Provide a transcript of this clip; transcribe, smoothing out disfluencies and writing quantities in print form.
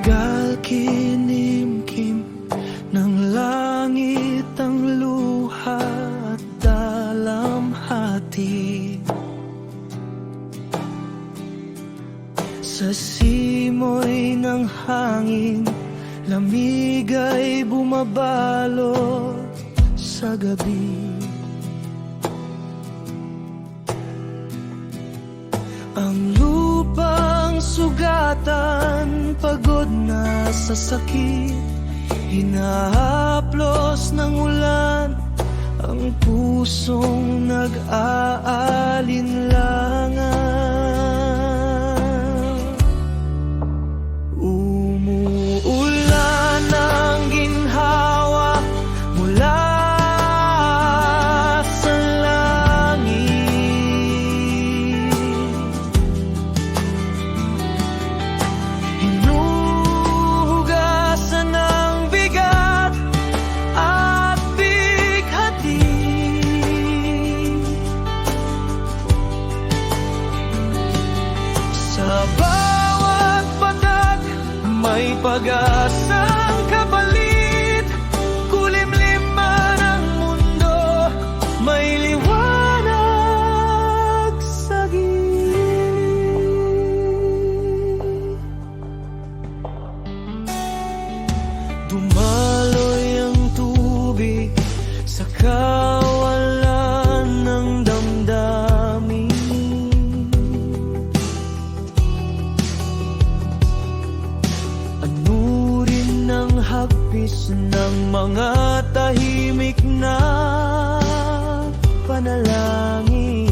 Matagal kinimkim ng langit ang luha at dalamhati. Sa simoy ng hangin, lamig ay bumabalot sa gabi. Ang lupang sugatan, pagod na sa sakit, hinahaplos ng ulan ang pusong nag-aalinlangan. Umuulan ang ginhawa mula sa langit. Hinuhugasan ang bigat at bighati. Sa bawat patak may pag-asang kapalit. Kulimlim man ang mundo, may liwanag sa gilid. Dumaloy ang tubig sa kawalan ng damdamin. Anurin ng hagpis ng mga tahimik na panalangin.